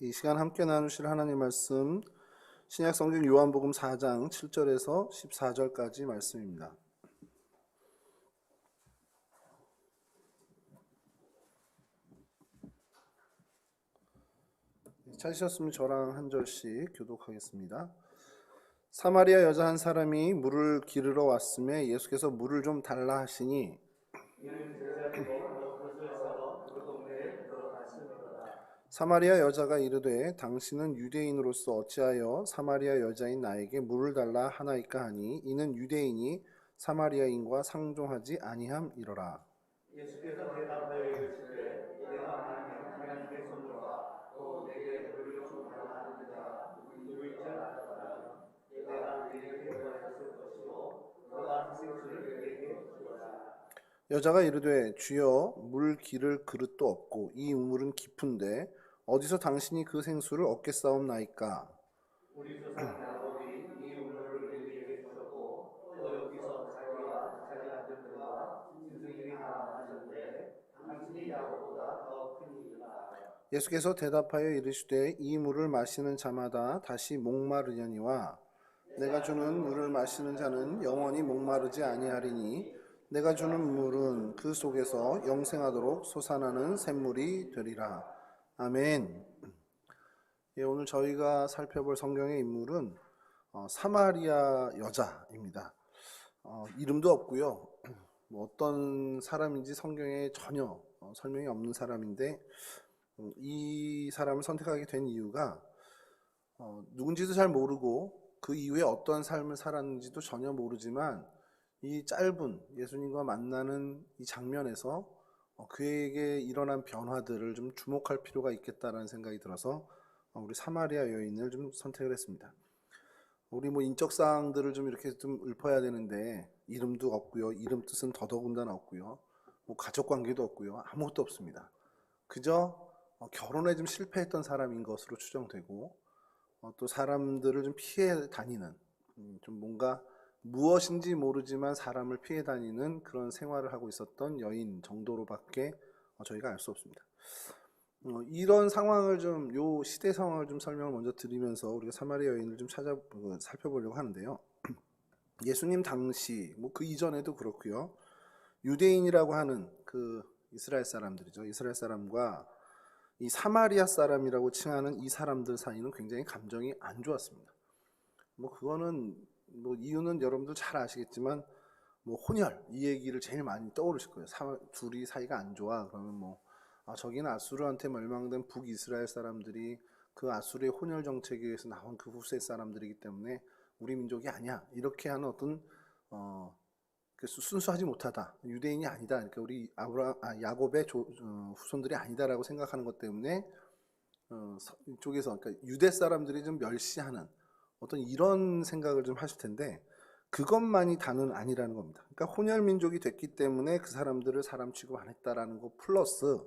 이 시간 함께 나누실 하나님 말씀 신약 성경 요한복음 4장 7절에서 14절까지 말씀입니다. 찾으셨으면 저랑 한 절씩 교독하겠습니다. 사마리아 여자 한 사람이 물을 기르러 왔음에 예수께서 물을 좀 달라 하시니 사마리아 여자가 이르되 당신은 유대인으로서 어찌하여 사마리아 여자인 나에게 물을 달라 하나이까 하니 이는 유대인이 사마리아인과 상종하지 아니함이로라. 예수께서 대답하여 이르시되 내가 말하면 하나님의 손으로가 또 내게 물을 좀 달라 하는 자가 누구인지 알았다면 내가 그에게 구하였을 것이요 그가 그 생수를 그에게 주었다. 여자가 이르되 주여 물 기를 그릇도 없고 이 우물은 깊은데 어디서 당신이 그 생수를 얻겠사옵나이까? 우리 조상 야곱이 이 우물을 우리에게 주셨고 또 여기서 자기와 자기 아들들과 짐승들이 다 마셨는데 당신이 야곱보다 더 크니이다. 예수께서 대답하여 이르시되 이 물을 마시는 자마다 다시 목마르려니와 내가 주는 물을 마시는 자는 영원히 목마르지 아니하리니 내가 주는 물은 그 속에서 영생하도록 솟아나는 샘물이 되리라. 아멘. 예, 오늘 저희가 살펴볼 성경의 인물은 사마리아 여자입니다. 이름도 없고요. 뭐 어떤 사람인지 성경에 전혀 설명이 없는 사람인데 이 사람을 선택하게 된 이유가 누군지도 잘 모르고 그 이후에 어떤 삶을 살았는지도 전혀 모르지만 이 짧은 예수님과 만나는 이 장면에서 그에게 일어난 변화들을 좀 주목할 필요가 있겠다라는 생각이 들어서 우리 사마리아 여인을 좀 선택을 했습니다. 우리 뭐 인적 사항들을 좀 이렇게 좀 읊어야 되는데 이름도 없고요, 이름 뜻은 더더군다나 없고요, 뭐 가족 관계도 없고요, 아무것도 없습니다. 그저 결혼에 좀 실패했던 사람인 것으로 추정되고 또 사람들을 좀 피해 다니는 좀 뭔가 무엇인지 모르지만 사람을 피해 다니는 그런 생활을 하고 있었던 여인 정도로밖에 저희가 알 수 없습니다. 이런 상황을 좀 요 시대 상황을 좀 설명을 먼저 드리면서 우리가 사마리아 여인을 좀 살펴보려고 하는데요. 예수님 당시 뭐 그 이전에도 그렇고요. 유대인이라고 하는 그 이스라엘 사람들이죠. 이스라엘 사람과 이 사마리아 사람이라고 칭하는 이 사람들 사이는 굉장히 감정이 안 좋았습니다. 뭐 그거는 뭐 이유는 여러분들 잘 아시겠지만 뭐 혼혈 이 얘기를 제일 많이 떠오르실 거예요. 둘이 사이가 안 좋아 그러면 뭐 저기는 아수르한테 멸망된 북이스라엘 사람들이 그 아수르의 혼혈 정책에 의해서 나온 그 후세 사람들이기 때문에 우리 민족이 아니야 이렇게 하는 어떤 순수하지 못하다 유대인이 아니다 그러니까 우리 야곱의 후손들이 아니다라고 생각하는 것 때문에 이쪽에서 그러니까 유대 사람들이 좀 멸시하는 어떤 이런 생각을 좀 하실 텐데 그것만이 다는 아니라는 겁니다. 그러니까 혼혈 민족이 됐기 때문에 그 사람들을 사람 취급 안 했다라는 거 플러스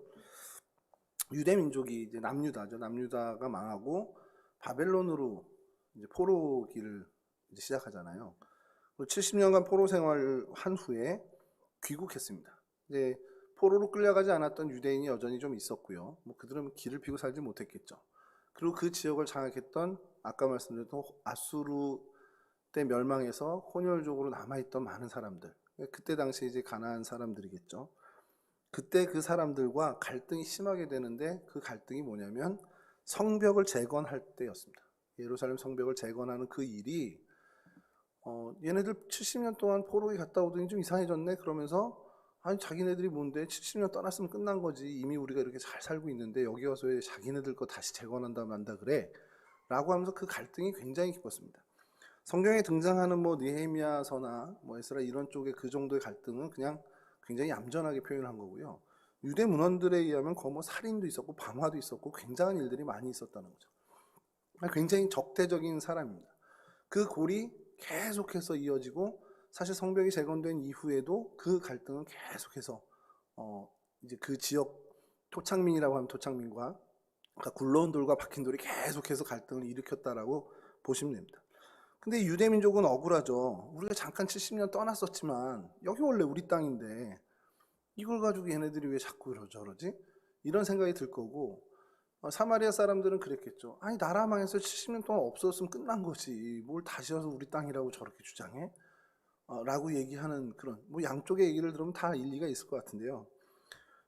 유대 민족이 이제 남유다죠. 남유다가 망하고 바벨론으로 이제 포로기를 이제 시작하잖아요. 70년간 포로 생활을 한 후에 귀국했습니다. 이제 포로로 끌려가지 않았던 유대인이 여전히 좀 있었고요. 뭐 그들은 길을 피고 살지 못했겠죠. 그리고 그 지역을 장악했던 아까 말씀드렸던 아수르 때 멸망해서 혼혈족으로 남아있던 많은 사람들. 그때 당시 이제 가나안 사람들이겠죠. 그때 그 사람들과 갈등이 심하게 되는데 그 갈등이 뭐냐면 성벽을 재건할 때였습니다. 예루살렘 성벽을 재건하는 그 일이 얘네들 70년 동안 포로에 갔다 오더니 좀 이상해졌네 그러면서 아니 자기네들이 뭔데 70년 떠났으면 끝난 거지 이미 우리가 이렇게 잘 살고 있는데 여기 와서 왜 자기네들 거 다시 재건한다 만다 그래 라고 하면서 그 갈등이 굉장히 깊었습니다. 성경에 등장하는 뭐 느헤미야서나 뭐 에스라 이런 쪽의 그 정도의 갈등은 그냥 굉장히 얌전하게 표현한 거고요. 유대 문헌들에 의하면 거의 뭐 살인도 있었고 방화도 있었고 굉장한 일들이 많이 있었다는 거죠. 굉장히 적대적인 사람입니다. 그 골이 계속해서 이어지고 사실 성벽이 재건된 이후에도 그 갈등은 계속해서 이제 그 지역 토착민이라고 하면 토착민과 그러니까 굴러온 돌과 박힌 돌이 계속해서 갈등을 일으켰다라고 보시면 됩니다. 근데 유대 민족은 억울하죠. 우리가 잠깐 70년 떠났었지만 여기 원래 우리 땅인데 이걸 가지고 얘네들이 왜 자꾸 저러지? 이런 생각이 들 거고 사마리아 사람들은 그랬겠죠. 아니 나라 망해서 70년 동안 없었으면 끝난 거지. 뭘 다시 와서 우리 땅이라고 저렇게 주장해? 라고 얘기하는 그런 뭐 양쪽의 얘기를 들으면 다 일리가 있을 것 같은데요.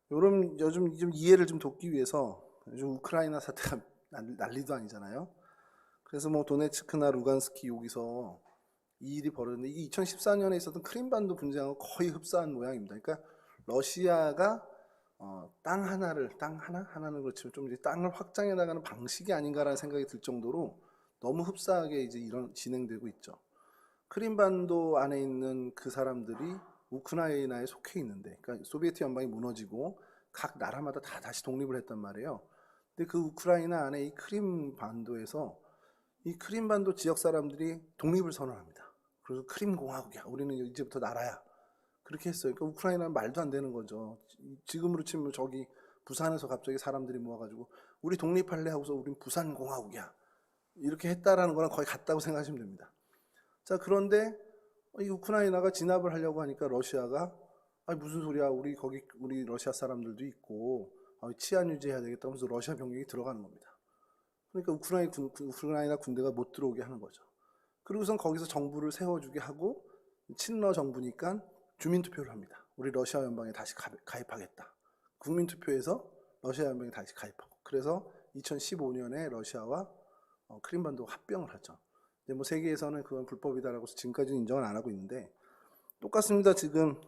요즘 좀 이해를 좀 돕기 위해서 요즘 우크라이나 사태가 난리도 아니잖아요. 그래서 뭐 도네츠크나 루간스키 여기서 이 일이 벌어졌는데 이게 2014년에 있었던 크림반도 분쟁하고 거의 흡사한 모양입니다. 그러니까 러시아가 땅 하나는 그렇지만 좀 이제 땅을 확장해 나가는 방식이 아닌가라는 생각이 들 정도로 너무 흡사하게 이제 이런 진행되고 있죠. 크림반도 안에 있는 그 사람들이 우크라이나에 속해 있는데, 그러니까 소비에트 연방이 무너지고 각 나라마다 다 다시 독립을 했단 말이에요. 근데 그 우크라이나 안에 이 크림반도에서 이 크림반도 지역 사람들이 독립을 선언합니다. 그래서 크림 공화국이야. 우리는 이제부터 나라야. 그렇게 했어요. 그러니까 우크라이나는 말도 안 되는 거죠. 지금으로 치면 저기 부산에서 갑자기 사람들이 모아가지고 우리 독립할래 하고서 우린 부산 공화국이야. 이렇게 했다라는 거랑 거의 같다고 생각하시면 됩니다. 자, 그런데 이 우크라이나가 진압을 하려고 하니까 러시아가 아니 무슨 소리야? 우리 러시아 사람들도 있고 치안 유지해야 되겠다 하면서 러시아 병력이 들어가는 겁니다. 그러니까 우크라이나 군대가 못 들어오게 하는 거죠. 그리고선 거기서 정부를 세워주게 하고 친러 정부니까 주민투표를 합니다. 우리 러시아 연방에 다시 가입하겠다. 국민투표에서 러시아 연방에 다시 가입하고. 그래서 2015년에 러시아와 크림반도가 합병을 하죠. 근데 뭐 세계에서는 그건 불법이다라고 지금까지는 인정을 안 하고 있는데 똑같습니다. 지금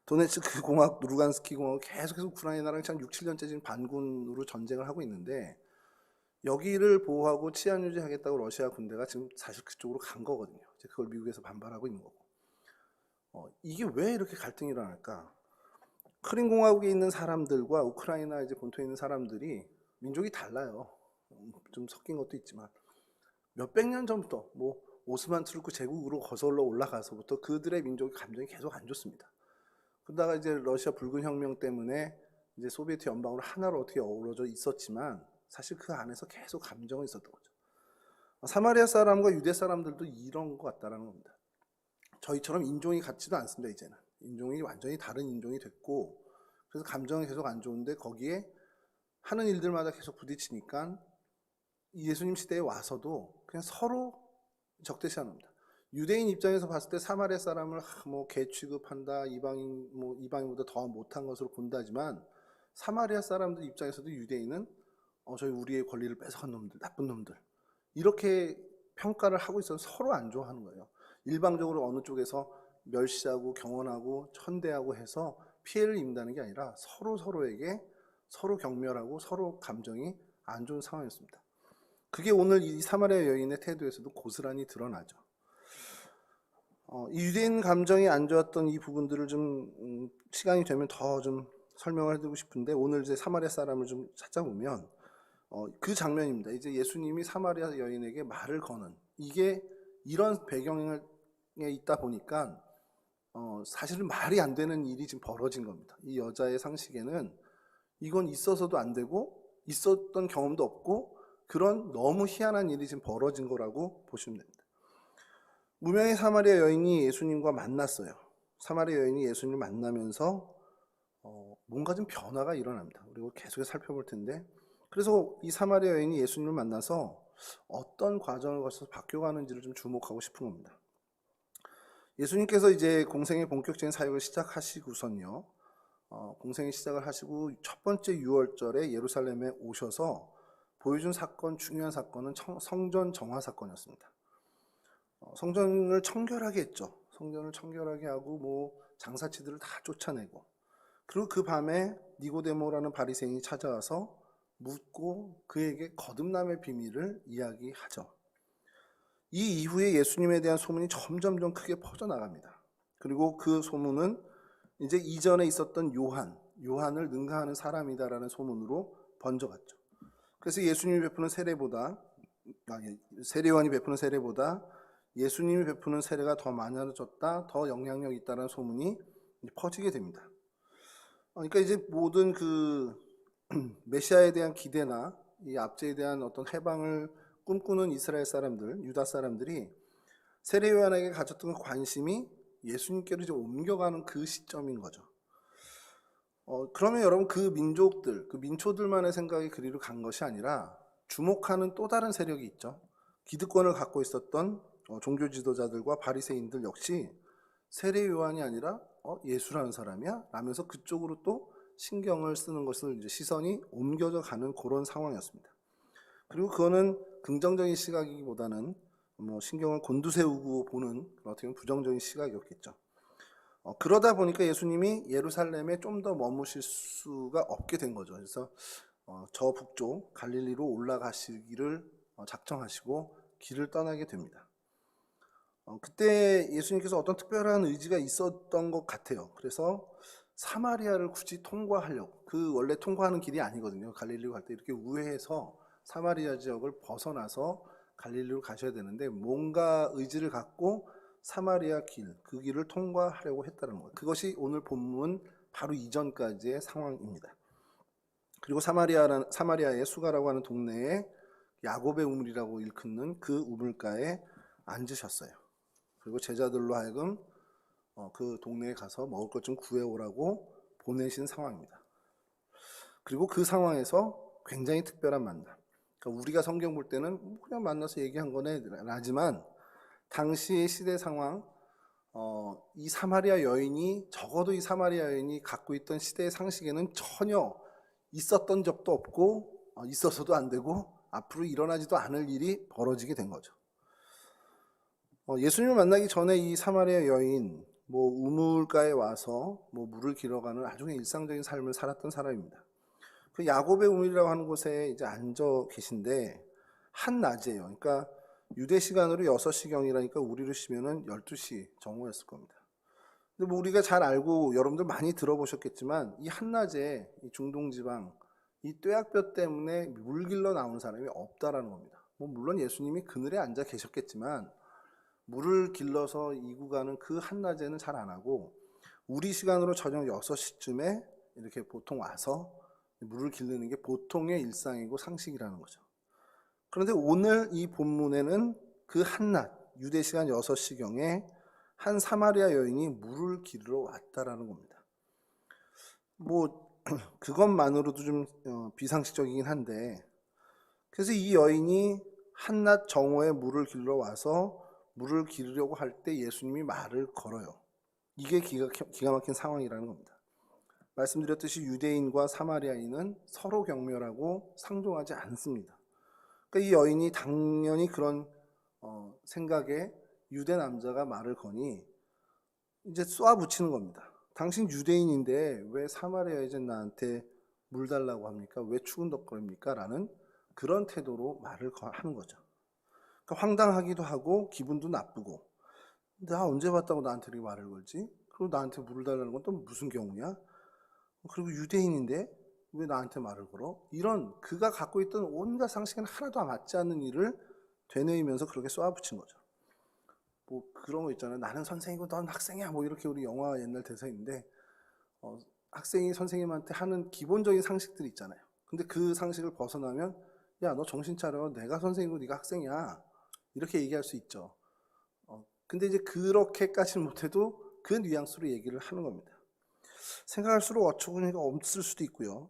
도네츠크 공화국, 루간스키 공화국 계속해서 우크라이나랑 참 6, 7년째 지금 반군으로 전쟁을 하고 있는데 여기를 보호하고 치안 유지하겠다고 러시아 군대가 지금 사실 그쪽으로 간 거거든요. 그걸 미국에서 반발하고 있는 거고. 이게 왜 이렇게 갈등이 일어날까? 크림 공화국에 있는 사람들과 우크라이나 이제 본토에 있는 사람들이 민족이 달라요. 좀 섞인 것도 있지만 몇백 년 전부터 뭐 오스만 투르크 제국으로 거슬러 올라가서부터 그들의 민족의 감정이 계속 안 좋습니다. 그러다가 이제 러시아 붉은 혁명 때문에 이제 소비에트 연방으로 하나로 어떻게 어우러져 있었지만 사실 그 안에서 계속 감정이 있었던 거죠. 사마리아 사람과 유대 사람들도 이런 것 같다라는 겁니다. 저희처럼 인종이 같지도 않습니다. 이제는 인종이 완전히 다른 인종이 됐고 그래서 감정이 계속 안 좋은데 거기에 하는 일들마다 계속 부딪히니까 예수님 시대에 와서도 그냥 서로 적대시합니다. 유대인 입장에서 봤을 때 사마리아 사람을 뭐 개 취급한다, 이방인보다 더 못한 것으로 본다지만 사마리아 사람들 입장에서도 유대인은 저희 우리의 권리를 뺏어간 놈들, 나쁜 놈들 이렇게 평가를 하고 있어서 서로 안 좋아하는 거예요. 일방적으로 어느 쪽에서 멸시하고 경원하고 천대하고 해서 피해를 입는다는 게 아니라 서로에게 서로 경멸하고 서로 감정이 안 좋은 상황이었습니다. 그게 오늘 이 사마리아 여인의 태도에서도 고스란히 드러나죠. 이 유대인 감정이 안 좋았던 이 부분들을 좀 시간이 되면 더 좀 설명을 해드리고 싶은데 오늘 이제 사마리아 사람을 좀 찾아보면 그 장면입니다. 이제 예수님이 사마리아 여인에게 말을 거는 이게 이런 배경에 있다 보니까 사실은 말이 안 되는 일이 지금 벌어진 겁니다. 이 여자의 상식에는 이건 있어서도 안 되고 있었던 경험도 없고 그런 너무 희한한 일이 지금 벌어진 거라고 보시면 됩니다. 무명의 사마리아 여인이 예수님과 만났어요. 사마리아 여인이 예수님을 만나면서 뭔가 좀 변화가 일어납니다. 그리고 계속 살펴볼 텐데 그래서 이 사마리아 여인이 예수님을 만나서 어떤 과정을 거쳐서 바뀌어가는지를 좀 주목하고 싶은 겁니다. 예수님께서 이제 공생의 본격적인 사역을 시작하시고선요. 공생의 시작을 하시고 첫 번째 유월절에 예루살렘에 오셔서 보여준 사건, 중요한 사건은 성전 정화 사건이었습니다. 성전을 청결하게 했죠. 성전을 청결하게 하고 뭐 장사치들을 다 쫓아내고 그리고 그 밤에 니고데모라는 바리새인이 찾아와서 묻고 그에게 거듭남의 비밀을 이야기하죠. 이 이후에 예수님에 대한 소문이 점점점 크게 퍼져나갑니다. 그리고 그 소문은 이제 이전에 있었던 요한을 능가하는 사람이다라는 소문으로 번져갔죠. 그래서 예수님이 베푸는 세례요한이 베푸는 세례보다 예수님이 베푸는 세례가 더 많아졌다, 더 영향력 있다라는 소문이 퍼지게 됩니다. 그러니까 이제 모든 그 메시아에 대한 기대나 이 압제에 대한 어떤 해방을 꿈꾸는 이스라엘 사람들, 유다 사람들이 세례 요한에게 가졌던 관심이 예수님께로 이제 옮겨가는 그 시점인 거죠. 그러면 여러분 그 민족들, 그 민초들만의 생각이 그리로 간 것이 아니라 주목하는 또 다른 세력이 있죠. 기득권을 갖고 있었던 종교 지도자들과 바리새인들 역시 세례 요한이 아니라 예수라는 사람이야? 라면서 그쪽으로 또 신경을 쓰는 것을 이제 시선이 옮겨져 가는 그런 상황이었습니다. 그리고 그거는 긍정적인 시각이기보다는 뭐 신경을 곤두세우고 보는 어떻게 보면 부정적인 시각이었겠죠. 그러다 보니까 예수님이 예루살렘에 좀 더 머무실 수가 없게 된 거죠. 그래서 저 북쪽 갈릴리로 올라가시기를 작정하시고 길을 떠나게 됩니다. 그때 예수님께서 어떤 특별한 의지가 있었던 것 같아요. 그래서 사마리아를 굳이 통과하려고, 그 원래 통과하는 길이 아니거든요. 갈릴리로 갈 때 이렇게 우회해서 사마리아 지역을 벗어나서 갈릴리로 가셔야 되는데 뭔가 의지를 갖고 사마리아 길, 그 길을 통과하려고 했다는 거예요. 그것이 오늘 본문 바로 이전까지의 상황입니다. 그리고 사마리아의 수가라고 하는 동네에 야곱의 우물이라고 일컫는 그 우물가에 앉으셨어요. 그리고 제자들로 하여금 그 동네에 가서 먹을 것 좀 구해오라고 보내신 상황입니다. 그리고 그 상황에서 굉장히 특별한 만남. 그러니까 우리가 성경 볼 때는 그냥 만나서 얘기한 거네 라지만 당시의 시대 상황, 이 사마리아 여인이 적어도 이 사마리아 여인이 갖고 있던 시대의 상식에는 전혀 있었던 적도 없고 있어서도 안 되고 앞으로 일어나지도 않을 일이 벌어지게 된 거죠. 예수님을 만나기 전에 이 사마리아 여인 뭐 우물가에 와서 뭐 물을 길어가는 아주 일상적인 삶을 살았던 사람입니다. 그 야곱의 우물이라고 하는 곳에 이제 앉아 계신데 한낮이에요. 그러니까 유대 시간으로 6시경이라니까 우리로 치면은 12시 정오였을 겁니다. 근데 뭐 우리가 잘 알고 여러분들 많이 들어보셨겠지만 이 한낮에 이 중동 지방 이 뙤약볕 때문에 물 길러 나오는 사람이 없다라는 겁니다. 뭐 물론 예수님이 그늘에 앉아 계셨겠지만 물을 길러서 이 구간은 그 한낮에는 잘 안 하고 우리 시간으로 저녁 6시쯤에 이렇게 보통 와서 물을 기르는 게 보통의 일상이고 상식이라는 거죠. 그런데 오늘 이 본문에는 그 한낮 유대 시간 6시경에 한 사마리아 여인이 물을 기르러 왔다라는 겁니다. 뭐 그것만으로도 좀 비상식적이긴 한데 그래서 이 여인이 한낮 정오에 물을 길러 와서 물을 기르려고 할 때 예수님이 말을 걸어요. 이게 기가 막힌 상황이라는 겁니다. 말씀드렸듯이 유대인과 사마리아인은 서로 경멸하고 상종하지 않습니다. 그러니까 이 여인이 당연히 그런 생각에 유대 남자가 말을 거니 이제 쏘아붙이는 겁니다. 당신 유대인인데 왜 사마리아 여자 나한테 물 달라고 합니까? 왜 추근덕거립니까? 라는 그런 태도로 말을 하는 거죠. 그러니까 황당하기도 하고 기분도 나쁘고 나 언제 봤다고 나한테 이렇게 말을 걸지? 그리고 나한테 물을 달라는 건 또 무슨 경우냐? 그리고 유대인인데 왜 나한테 말을 걸어? 이런 그가 갖고 있던 온갖 상식은 하나도 맞지 않는 일을 되뇌이면서 그렇게 쏘아붙인 거죠. 뭐 그런 거 있잖아요. 나는 선생이고 넌 학생이야. 뭐 이렇게 우리 영화 옛날 대사인데 학생이 선생님한테 하는 기본적인 상식들이 있잖아요. 근데 그 상식을 벗어나면 야, 너 정신 차려. 내가 선생이고 네가 학생이야. 이렇게 얘기할 수 있죠. 근데 이제 그렇게까지는 못해도 그 뉘앙스로 얘기를 하는 겁니다. 생각할수록 어처구니가 없을 수도 있고요.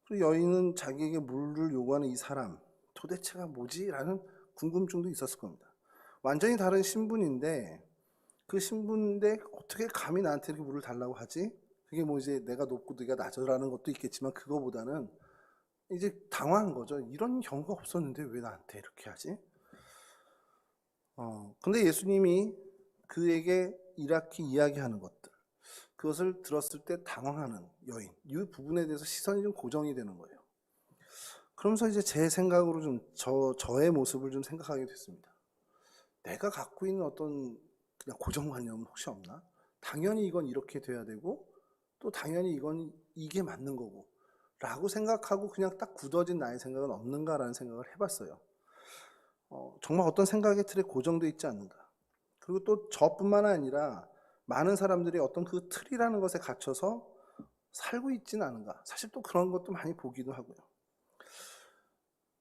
그리고 여인은 자기에게 물을 요구하는 이 사람 도대체가 뭐지? 라는 궁금증도 있었을 겁니다. 완전히 다른 신분인데 그 신분인데 어떻게 감히 나한테 이렇게 물을 달라고 하지? 그게 뭐 이제 내가 높고 네가 낮으라는 것도 있겠지만 그거보다는 이제 당황한 거죠. 이런 경우가 없었는데 왜 나한테 이렇게 하지? 근데 예수님이 그에게 이렇게 이야기하는 것들 그것을 들었을 때 당황하는 여인 이 부분에 대해서 시선이 좀 고정이 되는 거예요. 그러면서 이제 제 생각으로 좀 저의 모습을 좀 생각하게 됐습니다. 내가 갖고 있는 어떤 그냥 고정관념은 혹시 없나? 당연히 이건 이렇게 돼야 되고 또 당연히 이건 이게 맞는 거고 라고 생각하고 그냥 딱 굳어진 나의 생각은 없는가라는 생각을 해봤어요. 정말 어떤 생각의 틀에 고정되어 있지 않는가. 그리고 또 저뿐만 아니라 많은 사람들이 어떤 그 틀이라는 것에 갇혀서 살고 있지는 않은가. 사실 또 그런 것도 많이 보기도 하고요.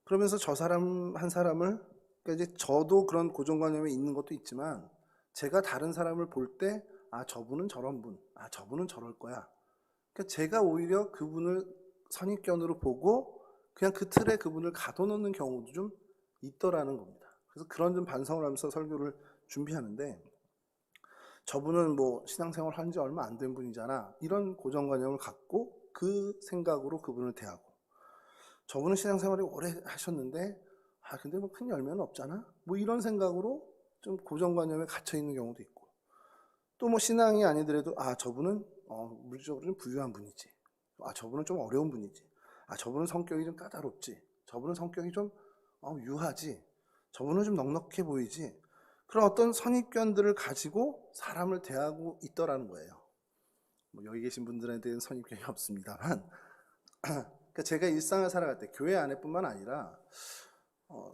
그러면서 저 사람 한 사람을 그러니까 이제 저도 그런 고정관념에 있는 것도 있지만 제가 다른 사람을 볼 때 아 저분은 저런 분, 아 저분은 저럴 거야 그러니까 제가 오히려 그분을 선입견으로 보고 그냥 그 틀에 그분을 가둬놓는 경우도 좀 있더라는 겁니다. 그래서 그런 좀 반성을 하면서 설교를 준비하는데, 저분은 뭐 신앙생활 한 지 얼마 안 된 분이잖아, 이런 고정관념을 갖고 그 생각으로 그분을 대하고, 저분은 신앙생활을 오래 하셨는데 근데 뭐 큰 열매는 없잖아, 뭐 이런 생각으로 좀 고정관념에 갇혀 있는 경우도 있고, 또 뭐 신앙이 아니더라도 저분은 물질적으로 좀 부유한 분이지, 저분은 좀 어려운 분이지, 저분은 성격이 좀 까다롭지, 저분은 성격이 좀 유하지, 저분은 좀 넉넉해 보이지, 그런 어떤 선입견들을 가지고 사람을 대하고 있더라는 거예요. 뭐 여기 계신 분들한테는 선입견이 없습니다만 그러니까 제가 일상을 살아갈 때 교회 안에뿐만 아니라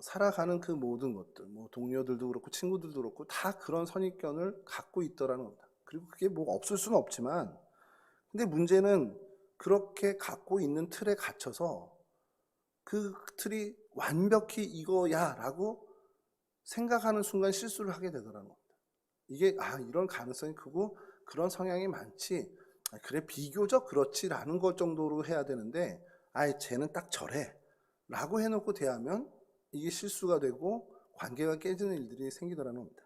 살아가는 그 모든 것들, 뭐 동료들도 그렇고 친구들도 그렇고 다 그런 선입견을 갖고 있더라는 겁니다. 그리고 그게 뭐 없을 수는 없지만, 근데 문제는 그렇게 갖고 있는 틀에 갇혀서 그 틀이 완벽히 이거야 라고 생각하는 순간 실수를 하게 되더라는 겁니다. 이게 이런 가능성이 크고 그런 성향이 많지, 그래 비교적 그렇지라는 것 정도로 해야 되는데 쟤는 딱 저래 라고 해놓고 대하면 이게 실수가 되고 관계가 깨지는 일들이 생기더라는 겁니다.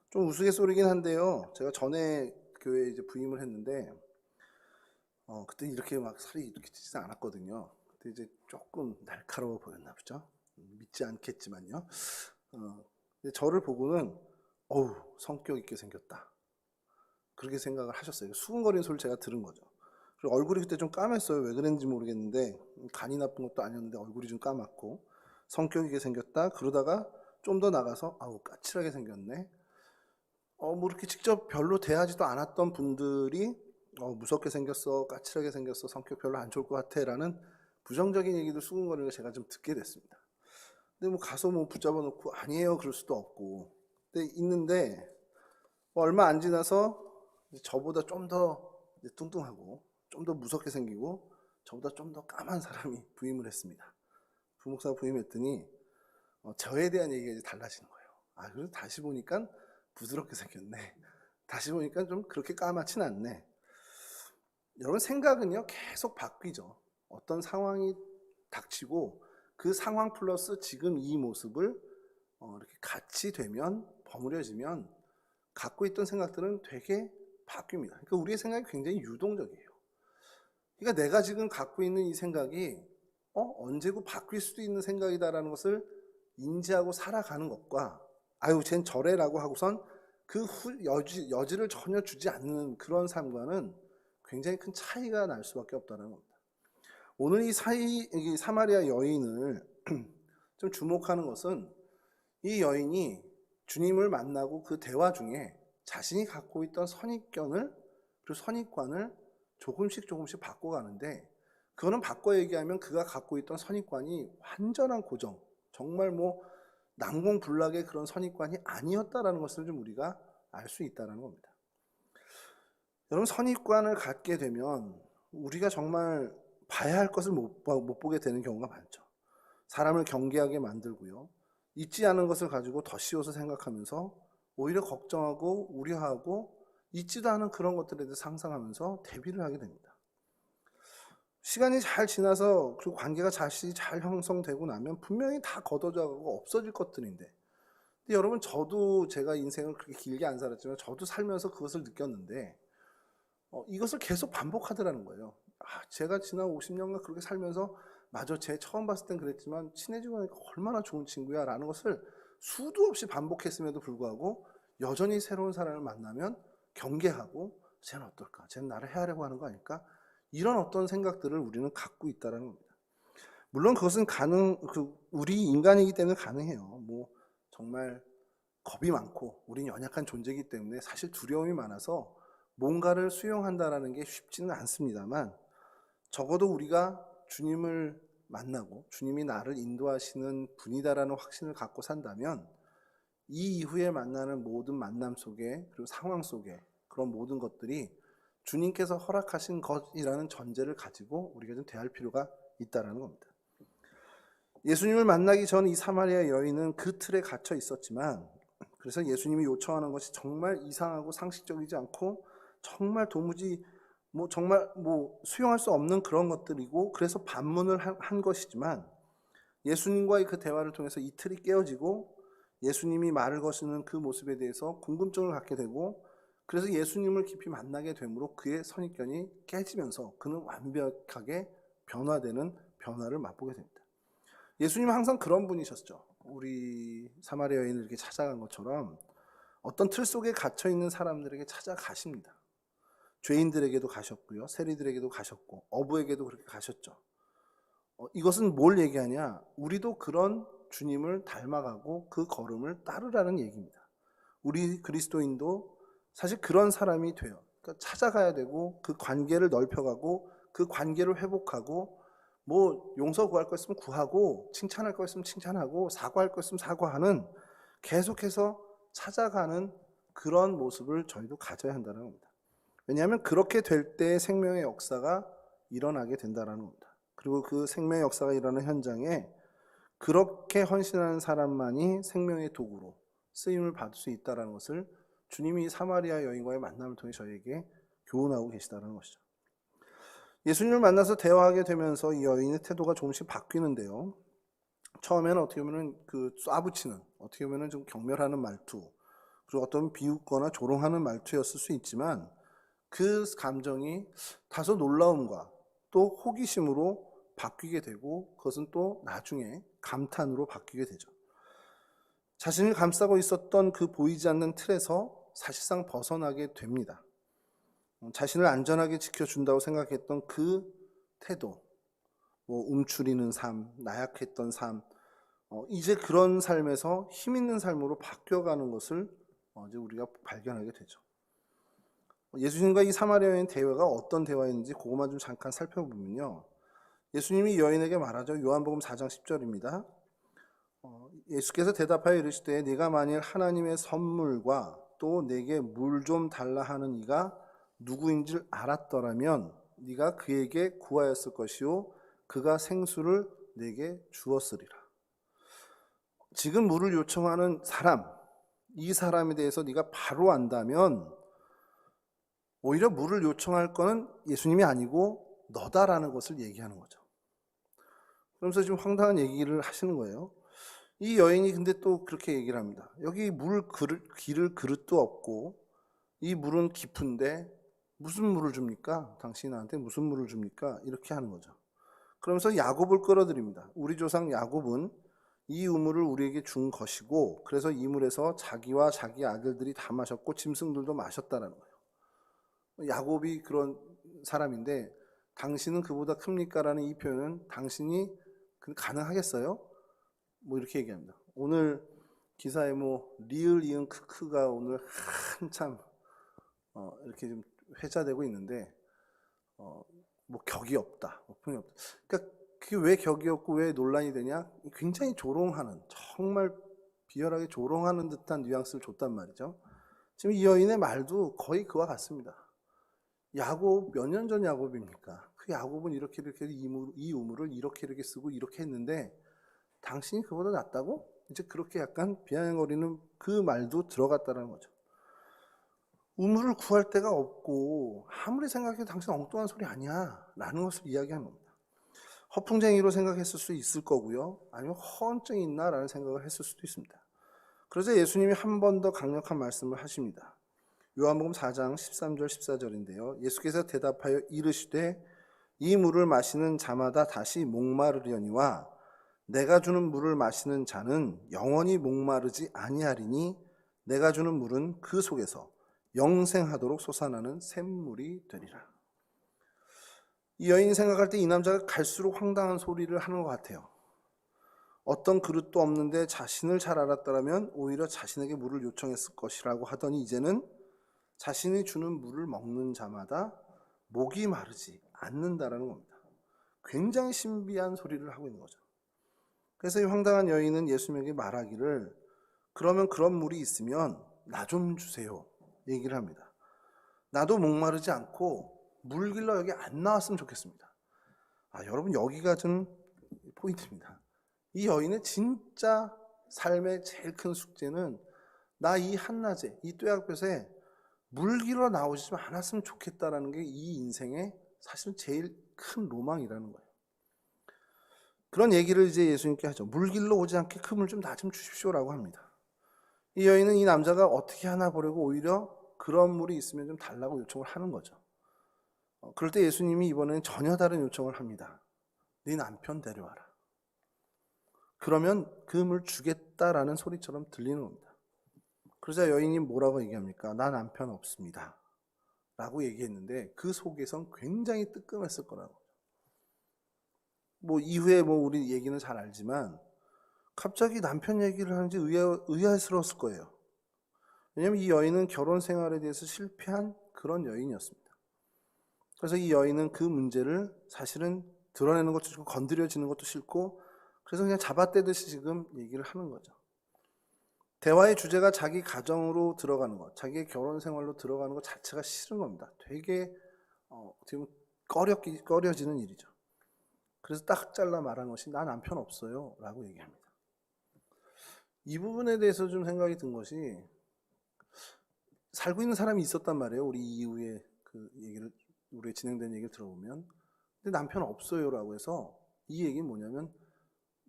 좀 우스갯소리긴 한데요, 제가 전에 교회에 이제 부임을 했는데 그때 이렇게 막 살이 이렇게 찌지 않았거든요. 그때 이제 조금 날카로워 보였나 보죠. 믿지 않겠지만요. 근데 저를 보고는 성격 있게 생겼다, 그렇게 생각을 하셨어요. 수근거리는 소리를 제가 들은 거죠. 그리고 얼굴이 그때 좀 까맸어요. 왜 그랬는지 모르겠는데, 간이 나쁜 것도 아니었는데 얼굴이 좀 까맣고 성격 있게 생겼다. 그러다가 좀 더 나가서 까칠하게 생겼네. 뭐 이렇게 직접 별로 대하지도 않았던 분들이 무섭게 생겼어, 까칠하게 생겼어, 성격 별로 안 좋을 것 같아 라는 부정적인 얘기도 수근거리는 걸 제가 좀 듣게 됐습니다. 근데 뭐 가서 뭐 붙잡아 놓고 아니에요 그럴 수도 없고, 근데 있는데 뭐 얼마 안 지나서 저보다 좀 더 뚱뚱하고 좀 더 무섭게 생기고 저보다 좀 더 까만 사람이 부임을 했습니다. 부목사가 부임했더니 저에 대한 얘기가 이제 달라지는 거예요. 그래서 다시 보니까 부드럽게 생겼네, 다시 보니까 좀 그렇게 까맣진 않네. 여러분, 생각은요 계속 바뀌죠. 어떤 상황이 닥치고 그 상황 플러스 지금 이 모습을 이렇게 같이 되면, 버무려지면 갖고 있던 생각들은 되게 바뀝니다. 그러니까 우리의 생각이 굉장히 유동적이에요. 그러니까 내가 지금 갖고 있는 이 생각이 언제고 바뀔 수도 있는 생각이다라는 것을 인지하고 살아가는 것과 쟨 저래라고 하고선 그 여지를 전혀 주지 않는 그런 삶과는 굉장히 큰 차이가 날 수밖에 없다는 겁니다. 오늘 이 사마리아 여인을 좀 주목하는 것은, 이 여인이 주님을 만나고 그 대화 중에 자신이 갖고 있던 선입견을, 그리고 선입관을 조금씩 바꿔가는데, 그거는 바꿔 얘기하면 그가 갖고 있던 선입관이 완전한 고정, 정말 뭐 난공불락의 그런 선입관이 아니었다라는 것을 좀 우리가 알 수 있다는 겁니다. 여러분, 선입관을 갖게 되면 우리가 정말 봐야 할 것을 못 보게 되는 경우가 많죠. 사람을 경계하게 만들고요, 있지 않은 것을 가지고 더 씌워서 생각하면서 오히려 걱정하고 우려하고 있지도 않은 그런 것들에 대해 상상하면서 대비를 하게 됩니다. 시간이 잘 지나서 그리고 관계가 다시 잘 형성되고 나면 분명히 다 걷어져가고 없어질 것들인데, 근데 여러분, 저도 제가 인생을 그렇게 길게 안 살았지만 저도 살면서 그것을 느꼈는데 이것을 계속 반복하더라는 거예요. 제가 지난 50년간 그렇게 살면서 맞아, 쟤 처음 봤을 땐 그랬지만 친해지고 나니까 얼마나 좋은 친구야 라는 것을 수도 없이 반복했음에도 불구하고 여전히 새로운 사람을 만나면 경계하고, 쟤는 어떨까, 쟤는 나를 해하려고 하는 거 아닐까, 이런 어떤 생각들을 우리는 갖고 있다는 겁니다. 물론 그것은 우리 인간이기 때문에 가능해요. 뭐 정말 겁이 많고 우린 연약한 존재이기 때문에 사실 두려움이 많아서 뭔가를 수용한다라는 게 쉽지는 않습니다만, 적어도 우리가 주님을 만나고 주님이 나를 인도하시는 분이다라는 확신을 갖고 산다면, 이 이후에 만나는 모든 만남 속에, 그리고 상황 속에 그런 모든 것들이 주님께서 허락하신 것이라는 전제를 가지고 우리가 좀 대할 필요가 있다는 겁니다. 예수님을 만나기 전 이 사마리아 여인은 그 틀에 갇혀 있었지만, 그래서 예수님이 요청하는 것이 정말 이상하고 상식적이지 않고 정말 도무지 뭐 정말 뭐 수용할 수 없는 그런 것들이고 그래서 반문을 한 것이지만 예수님과의 그 대화를 통해서 이 틀이 깨어지고 예수님이 말을 거시는 그 모습에 대해서 궁금증을 갖게 되고 그래서 예수님을 깊이 만나게 되므로 그의 선입견이 깨지면서 그는 완벽하게 변화되는 변화를 맛보게 됩니다. 예수님은 항상 그런 분이셨죠. 우리 사마리아 여인을 이렇게 찾아간 것처럼 어떤 틀 속에 갇혀 있는 사람들에게 찾아가십니다. 죄인들에게도 가셨고요. 세리들에게도 가셨고 어부에게도 그렇게 가셨죠. 이것은 뭘 얘기하냐? 우리도 그런 주님을 닮아가고 그 걸음을 따르라는 얘기입니다. 우리 그리스도인도 사실 그런 사람이 돼요. 그러니까 찾아가야 되고 그 관계를 넓혀가고 그 관계를 회복하고 뭐 용서 구할 거 있으면 구하고 칭찬할 거 있으면 칭찬하고 사과할 거 있으면 사과하는 계속해서 찾아가는 그런 모습을 저희도 가져야 한다는 겁니다. 왜냐하면 그렇게 될 때 생명의 역사가 일어나게 된다는 겁니다. 그리고 그 생명의 역사가 일어나는 현장에 그렇게 헌신하는 사람만이 생명의 도구로 쓰임을 받을 수 있다는 것을 주님이 사마리아 여인과의 만남을 통해 저에게 교훈하고 계시다는 것이죠. 예수님을 만나서 대화하게 되면서 이 여인의 태도가 조금씩 바뀌는데요. 처음에는 어떻게 보면 그 쏴붙이는, 어떻게 보면 좀 경멸하는 말투, 그리고 어떤 비웃거나 조롱하는 말투였을 수 있지만 그 감정이 다소 놀라움과 또 호기심으로 바뀌게 되고 그것은 또 나중에 감탄으로 바뀌게 되죠. 자신을 감싸고 있었던 그 보이지 않는 틀에서 사실상 벗어나게 됩니다. 자신을 안전하게 지켜준다고 생각했던 그 태도, 뭐 움츠리는 삶, 나약했던 삶, 이제 그런 삶에서 힘 있는 삶으로 바뀌어가는 것을 이제 우리가 발견하게 되죠. 예수님과 이 사마리아 여인 대화가 어떤 대화인지 그것만 좀 잠깐 살펴보면요. 예수님이 여인에게 말하죠. 요한복음 4장 10절입니다. 예수께서 대답하여 이르시되 네가 만일 하나님의 선물과 또 내게 물 좀 달라 하는 이가 누구인지를 알았더라면 네가 그에게 구하였을 것이요 그가 생수를 내게 주었으리라. 지금 물을 요청하는 사람, 이 사람에 대해서 네가 바로 안다면 오히려 물을 요청할 거는 예수님이 아니고 너다라는 것을 얘기하는 거죠. 그러면서 지금 황당한 얘기를 하시는 거예요. 이 여인이 근데 또 그렇게 얘기를 합니다. 여기 기를 그릇도 없고 이 물은 깊은데 무슨 물을 줍니까? 당신이 나한테 무슨 물을 줍니까? 이렇게 하는 거죠. 그러면서 야곱을 끌어들입니다. 우리 조상 야곱은 이 우물을 우리에게 준 것이고 그래서 이 물에서 자기와 자기 아들들이 다 마셨고 짐승들도 마셨다라는 거예요. 야곱이 그런 사람인데 당신은 그보다 큽니까? 라는 이 표현은 당신이 가능하겠어요? 뭐 이렇게 얘기합니다. 오늘 기사에 뭐 리을 이응 크크가 오늘 한참 이렇게 좀 회자되고 있는데 뭐 격이 없다, 뭐 품이 없다. 그러니까 그게 왜 격이 없고 왜 논란이 되냐? 굉장히 조롱하는, 정말 비열하게 조롱하는 듯한 뉘앙스를 줬단 말이죠. 지금 이 여인의 말도 거의 그와 같습니다. 야곱 몇 년 전 야곱입니까? 그 야곱은 이렇게 이 우물을 이렇게 쓰고 이렇게 했는데 당신이 그보다 낫다고? 이제 그렇게 약간 비아냥거리는 그 말도 들어갔다는 거죠. 우물을 구할 데가 없고 아무리 생각해도 당신 엉뚱한 소리 아니야 라는 것을 이야기하는 겁니다. 허풍쟁이로 생각했을 수 있을 거고요. 아니면 허언증이 있나 라는 생각을 했을 수도 있습니다. 그래서 예수님이 한 번 더 강력한 말씀을 하십니다. 요한복음 4장 13절 14절인데요. 예수께서 대답하여 이르시되 이 물을 마시는 자마다 다시 목마르려니와 내가 주는 물을 마시는 자는 영원히 목마르지 아니하리니 내가 주는 물은 그 속에서 영생하도록 솟아나는 샘물이 되리라. 이 여인이 생각할 때 이 남자가 갈수록 황당한 소리를 하는 것 같아요. 어떤 그릇도 없는데 자신을 잘 알았더라면 오히려 자신에게 물을 요청했을 것이라고 하더니 이제는 자신이 주는 물을 먹는 자마다 목이 마르지 않는다라는 겁니다. 굉장히 신비한 소리를 하고 있는 거죠. 그래서 이 황당한 여인은 예수님에게 말하기를 그러면 그런 물이 있으면 나 좀 주세요 얘기를 합니다. 나도 목마르지 않고 물 길러 여기 안 나왔으면 좋겠습니다. 여러분 여기가 좀 포인트입니다. 이 여인의 진짜 삶의 제일 큰 숙제는 나 이 한낮에 이 뙤약볕에 물길로 나오지 않았으면 좋겠다라는 게 이 인생의 사실은 제일 큰 로망이라는 거예요. 그런 얘기를 이제 예수님께 하죠. 물길로 오지 않게 그물 좀 나 좀 주십시오라고 합니다. 이 여인은 이 남자가 어떻게 하나 보려고 오히려 그런 물이 있으면 좀 달라고 요청을 하는 거죠. 그럴 때 예수님이 이번에는 전혀 다른 요청을 합니다. 네 남편 데려와라. 그러면 그 물 주겠다라는 소리처럼 들리는 겁니다. 그러자 여인이 뭐라고 얘기합니까? 나 남편 없습니다. 라고 얘기했는데 그 속에선 굉장히 뜨끔했을 거라고. 뭐 이후에 뭐 우리 얘기는 잘 알지만 갑자기 남편 얘기를 하는지 의아스러웠을 거예요. 왜냐하면 이 여인은 결혼 생활에 대해서 실패한 그런 여인이었습니다. 그래서 이 여인은 그 문제를 사실은 드러내는 것도 싫고 건드려지는 것도 싫고 그래서 그냥 잡아떼듯이 지금 얘기를 하는 거죠. 대화의 주제가 자기 가정으로 들어가는 것, 자기의 결혼 생활로 들어가는 것 자체가 싫은 겁니다. 되게 어떻게 보면 꺼려지는 일이죠. 그래서 딱 잘라 말한 것이 나 남편 없어요 라고 얘기합니다. 이 부분에 대해서 좀 생각이 든 것이 살고 있는 사람이 있었단 말이에요. 우리 이후에 그 얘기를 우리 진행된 얘기를 들어보면 근데 남편 없어요라고 해서 이 얘기는 뭐냐면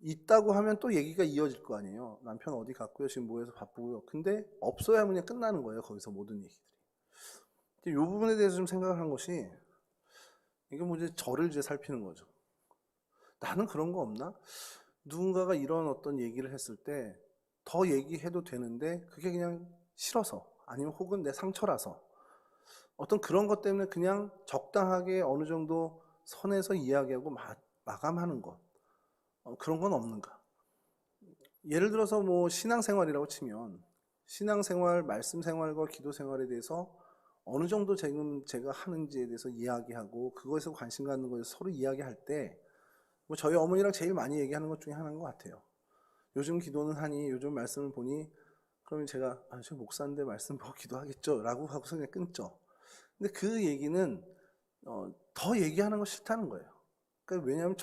있다고 하면 또 얘기가 이어질 거 아니에요. 남편 어디 갔고요. 지금 뭐해서 바쁘고요. 근데 없어야 그냥 끝나는 거예요. 거기서 모든 얘기들이. 이 부분에 대해서 좀 생각을 한 것이 이게 뭐 이제 저를 이제 살피는 거죠. 나는 그런 거 없나? 누군가가 이런 어떤 얘기를 했을 때 더 얘기해도 되는데 그게 그냥 싫어서 아니면 혹은 내 상처라서 어떤 그런 것 때문에 그냥 적당하게 어느 정도 선에서 이야기하고 마감하는 것 그런 건 없는가? 예를 들어서 뭐 신앙생활이라고 치면 신앙생활, 말씀생활과 기도생활에 대해서 어느 정도 지금 제가 하는지에 대해서 이야기하고 그거에서 관심 갖는 거에서 서로 이야기할 때 뭐 저희 어머니랑 제일 많이 얘기하는 것 중에 하나인 것 같아요. 요즘 기도는 하니 요즘 말씀을 보니 그러면 제가 저 목사인데 말씀 보고 기도하겠죠 라고 하고서 그냥 끊죠. 근데 그 얘기는 더 얘기하는 거 싫다는 거예요. 그러니까 왜냐하면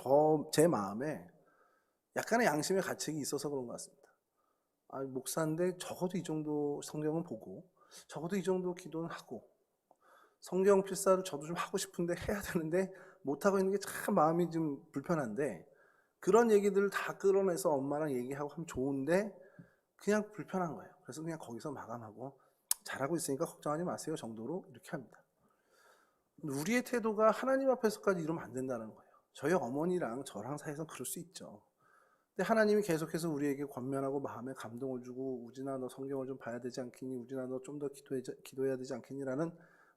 제 마음에 약간의 양심의 가책이 있어서 그런 것 같습니다. 목사인데 적어도 이 정도 성경은 보고 적어도 이 정도 기도는 하고 성경 필사를 저도 좀 하고 싶은데 해야 되는데 못하고 있는 게 참 마음이 좀 불편한데 그런 얘기들을 다 끌어내서 엄마랑 얘기하고 하면 좋은데 그냥 불편한 거예요. 그래서 그냥 거기서 마감하고 잘하고 있으니까 걱정하지 마세요 정도로 이렇게 합니다. 우리의 태도가 하나님 앞에서까지 이러면 안 된다는 거예요. 저희 어머니랑 저랑 사이에서 그럴 수 있죠. 근데 하나님이 계속해서 우리에게 권면하고 마음에 감동을 주고 우진아 너 성경을 좀 봐야 되지 않겠니? 우진아 너 좀 더 기도해야 되지 않겠니? 라는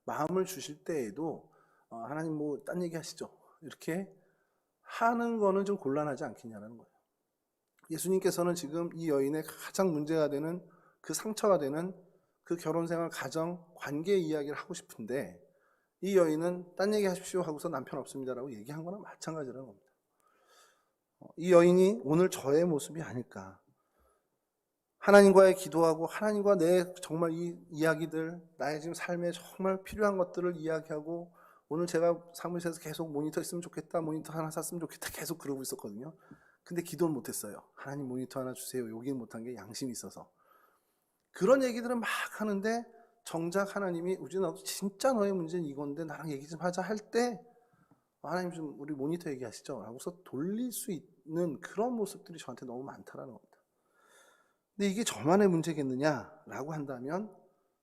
마음을 주실 때에도 하나님 뭐 딴 얘기 하시죠. 이렇게 하는 거는 좀 곤란하지 않겠냐는 거예요. 예수님께서는 지금 이 여인의 가장 문제가 되는 그 상처가 되는 그 결혼생활, 가정, 관계 이야기를 하고 싶은데 이 여인은 딴 얘기 하십시오 하고서 남편 없습니다라고 얘기한 거나 마찬가지라는 겁니다. 이 여인이 오늘 저의 모습이 아닐까. 하나님과의 기도하고 하나님과 내 정말 이 이야기들 나의 지금 삶에 정말 필요한 것들을 이야기하고 오늘 제가 사무실에서 계속 모니터 있으면 좋겠다 모니터 하나 샀으면 좋겠다 계속 그러고 있었거든요. 근데 기도는 못했어요. 하나님 모니터 하나 주세요. 여기는 못한 게 양심이 있어서 그런 얘기들은 막 하는데 정작 하나님이 우진아 진짜 너의 문제는 이건데 나랑 얘기 좀 하자 할 때 하나님 좀 우리 모니터 얘기하시죠 하고서 돌릴 수 있는 그런 모습들이 저한테 너무 많다라는 겁니다. 근데 이게 저만의 문제겠느냐라고 한다면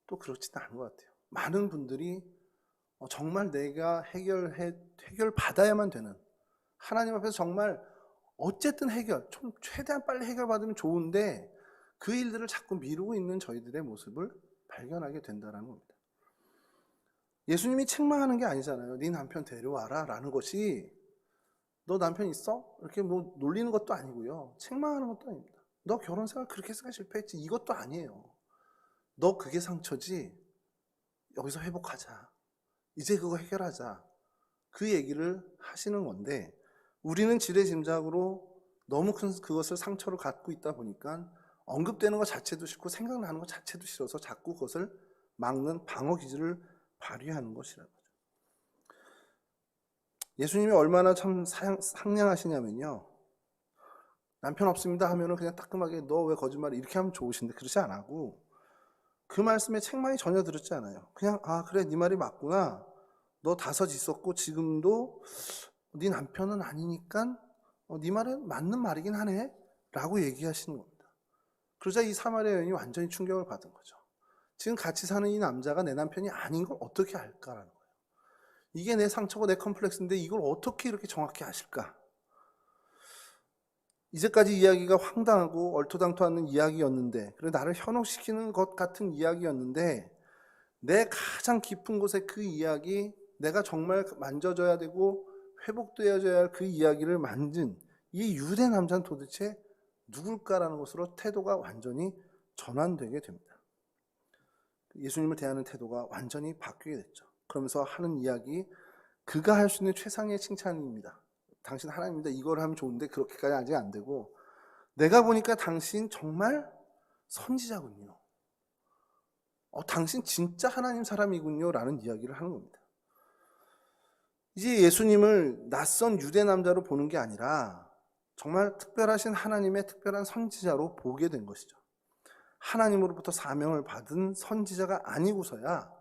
또 그렇지는 않은 것 같아요. 많은 분들이 정말 내가 해결 받아야만 되는 하나님 앞에서 정말 어쨌든 좀 최대한 빨리 해결받으면 좋은데 그 일들을 자꾸 미루고 있는 저희들의 모습을 발견하게 된다는 겁니다. 예수님이 책망하는 게 아니잖아요. 네 남편 데려와라 라는 것이 너 남편 있어? 이렇게 뭐 놀리는 것도 아니고요. 책망하는 것도 아닙니다. 너 결혼 생활 그렇게 해서 실패했지 이것도 아니에요. 너 그게 상처지 여기서 회복하자. 이제 그거 해결하자. 그 얘기를 하시는 건데 우리는 지레짐작으로 너무 큰 그것을 상처로 갖고 있다 보니까 언급되는 것 자체도 싫고 생각나는 것 자체도 싫어서 자꾸 그것을 막는 방어 기질을 발휘하는 것이라는 거죠. 예수님이 얼마나 참 상냥하시냐면요. 남편 없습니다 하면은 그냥 따끔하게 너 왜 거짓말을 이렇게 하면 좋으신데 그러지 안 하고 그 말씀에 책망이 전혀 들었지 않아요. 그냥 아 그래 네 말이 맞구나. 너 5 있었고 지금도 네 남편은 아니니까 네 말은 맞는 말이긴 하네 라고 얘기하시는 겁니다. 그러자 이 사마리아 여인이 완전히 충격을 받은 거죠. 지금 같이 사는 이 남자가 내 남편이 아닌 걸 어떻게 알까라는 거예요. 이게 내 상처고 내 컴플렉스인데 이걸 어떻게 이렇게 정확히 아실까? 이제까지 이야기가 황당하고 얼토당토하는 이야기였는데, 그리고 나를 현혹시키는 것 같은 이야기였는데, 내 가장 깊은 곳에 그 이야기, 내가 정말 만져줘야 되고 회복되어져야 할 그 이야기를 만든 이 유대 남자는 도대체 누굴까라는 것으로 태도가 완전히 전환되게 됩니다. 예수님을 대하는 태도가 완전히 바뀌게 됐죠. 그러면서 하는 이야기, 그가 할 수 있는 최상의 칭찬입니다. 당신 하나님입니다. 이걸 하면 좋은데 그렇게까지 아직 안 되고, 내가 보니까 당신 정말 선지자군요. 당신 진짜 하나님 사람이군요 라는 이야기를 하는 겁니다. 이제 예수님을 낯선 유대 남자로 보는 게 아니라 정말 특별하신 하나님의 특별한 선지자로 보게 된 것이죠. 하나님으로부터 사명을 받은 선지자가 아니고서야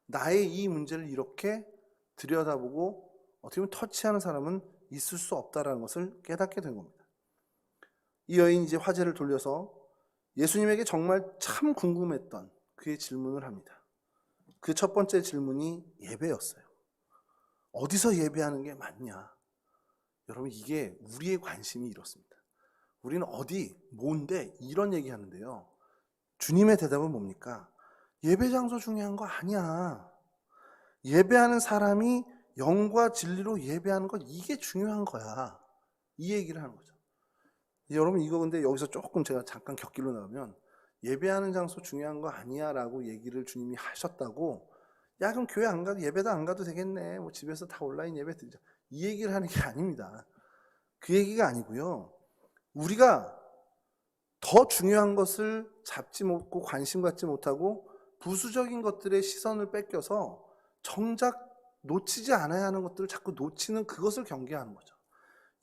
나의 이 문제를 이렇게 들여다보고 어떻게 보면 터치하는 사람은 있을 수 없다는 것을 깨닫게 된 겁니다. 이 여인이 이제 화제를 돌려서 예수님에게 정말 참 궁금했던 그의 질문을 합니다. 그 첫 번째 질문이 예배였어요. 어디서 예배하는 게 맞냐? 여러분, 이게 우리의 관심이 이렇습니다. 우리는 어디, 뭔데 이런 얘기 하는데요. 주님의 대답은 뭡니까? 예배 장소 중요한 거 아니야. 예배하는 사람이 영과 진리로 예배하는 것, 이게 중요한 거야. 이 얘기를 하는 거죠. 여러분, 이거 근데 여기서 조금 제가 잠깐 곁길로 나가면 예배하는 장소 중요한 거 아니야 라고 얘기를 주님이 하셨다고, 야 그럼 교회 안 가도 예배도 안 가도 되겠네, 뭐 집에서 다 온라인 예배 드리자, 이 얘기를 하는 게 아닙니다. 그 얘기가 아니고요, 우리가 더 중요한 것을 잡지 못고 관심 갖지 못하고 부수적인 것들의 시선을 뺏겨서 정작 놓치지 않아야 하는 것들을 자꾸 놓치는 그것을 경계하는 거죠.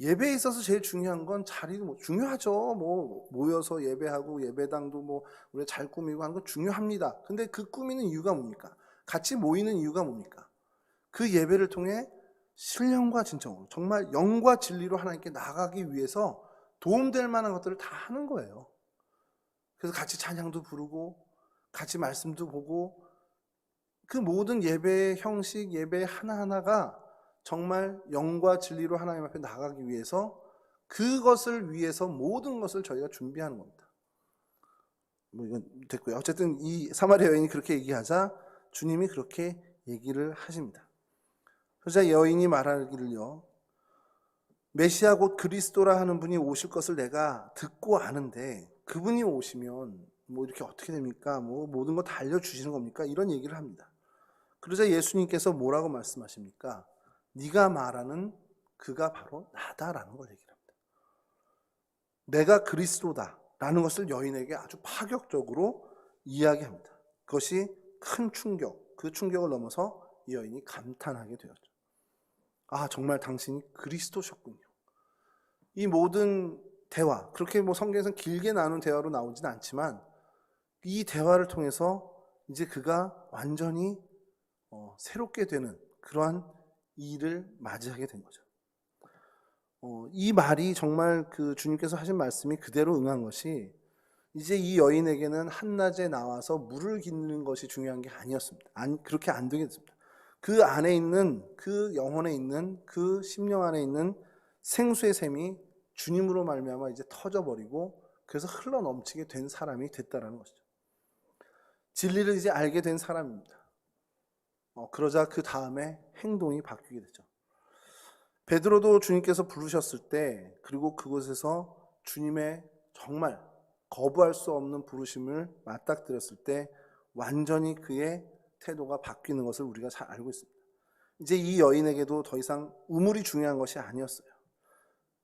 예배에 있어서 제일 중요한 건 자리도 뭐 중요하죠. 뭐 모여서 예배하고 예배당도 뭐 우리가 잘 꾸미고 하는 건 중요합니다. 근데 그 꾸미는 이유가 뭡니까? 같이 모이는 이유가 뭡니까? 그 예배를 통해 신령과 진정으로 정말 영과 진리로 하나님께 나아가기 위해서 도움될 만한 것들을 다 하는 거예요. 그래서 같이 찬양도 부르고 같이 말씀도 보고, 그 모든 예배의 형식, 예배 하나하나가 정말 영과 진리로 하나님 앞에 나가기 위해서, 그것을 위해서 모든 것을 저희가 준비하는 겁니다. 뭐 이건 됐고요. 어쨌든 이 사마리아 여인이 그렇게 얘기하자 주님이 그렇게 얘기를 하십니다. 그러자 여인이 말하기를요, 메시아 곧 그리스도라 하는 분이 오실 것을 내가 듣고 아는데 그분이 오시면 뭐 이렇게 어떻게 됩니까? 뭐 모든 거 다 알려주시는 겁니까? 이런 얘기를 합니다. 그러자 예수님께서 뭐라고 말씀하십니까? 네가 말하는 그가 바로 나다라는 걸 얘기를 합니다. 내가 그리스도다라는 것을 여인에게 아주 파격적으로 이야기합니다. 그것이 큰 충격, 그 충격을 넘어서 이 여인이 감탄하게 되었죠. 아, 정말 당신이 그리스도셨군요. 이 모든 대화, 그렇게 뭐 성경에서는 길게 나눈 대화로 나오진 않지만 이 대화를 통해서 이제 그가 완전히 새롭게 되는 그러한 일을 맞이하게 된 거죠. 이 말이 정말 그 주님께서 하신 말씀이 그대로 응한 것이, 이제 이 여인에게는 한낮에 나와서 물을 기르는 것이 중요한 게 아니었습니다. 그렇게 안 되게 됐습니다. 그 안에 있는, 그 영혼에 있는, 그 심령 안에 있는 생수의 샘이 주님으로 말미암아 이제 터져버리고, 그래서 흘러 넘치게 된 사람이 됐다라는 것이죠. 진리를 이제 알게 된 사람입니다. 그러자 그 다음에 행동이 바뀌게 되죠. 베드로도 주님께서 부르셨을 때, 그리고 그곳에서 주님의 정말 거부할 수 없는 부르심을 맞닥뜨렸을 때 완전히 그의 태도가 바뀌는 것을 우리가 잘 알고 있습니다. 이제 이 여인에게도 더 이상 우물이 중요한 것이 아니었어요.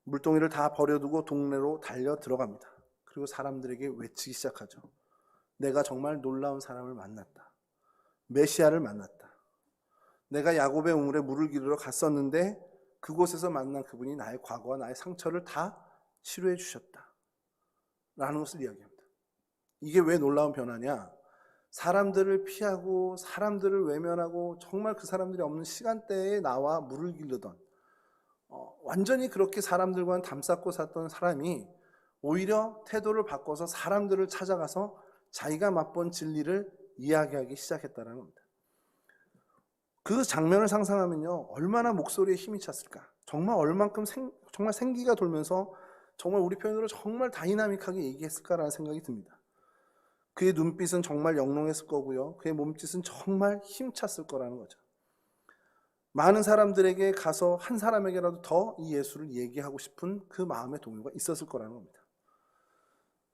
물동이를 다 버려두고 동네로 달려 들어갑니다. 그리고 사람들에게 외치기 시작하죠. 내가 정말 놀라운 사람을 만났다. 메시아를 만났다. 내가 야곱의 우물에 물을 기르러 갔었는데 그곳에서 만난 그분이 나의 과거와 나의 상처를 다 치료해 주셨다 라는 것을 이야기합니다. 이게 왜 놀라운 변화냐? 사람들을 피하고 사람들을 외면하고 정말 그 사람들이 없는 시간대에 나와 물을 기르던 완전히 그렇게 사람들과는 담쌓고 살던 사람이 오히려 태도를 바꿔서 사람들을 찾아가서 자기가 맛본 진리를 이야기하기 시작했다는 겁니다. 그 장면을 상상하면요, 얼마나 목소리에 힘이 찼을까. 정말 얼만큼 정말 생기가 돌면서 정말 우리 표현으로 정말 다이나믹하게 얘기했을까라는 생각이 듭니다. 그의 눈빛은 정말 영롱했을 거고요, 그의 몸짓은 정말 힘찼을 거라는 거죠. 많은 사람들에게 가서 한 사람에게라도 더 이 예수를 얘기하고 싶은 그 마음의 동요가 있었을 거라는 겁니다.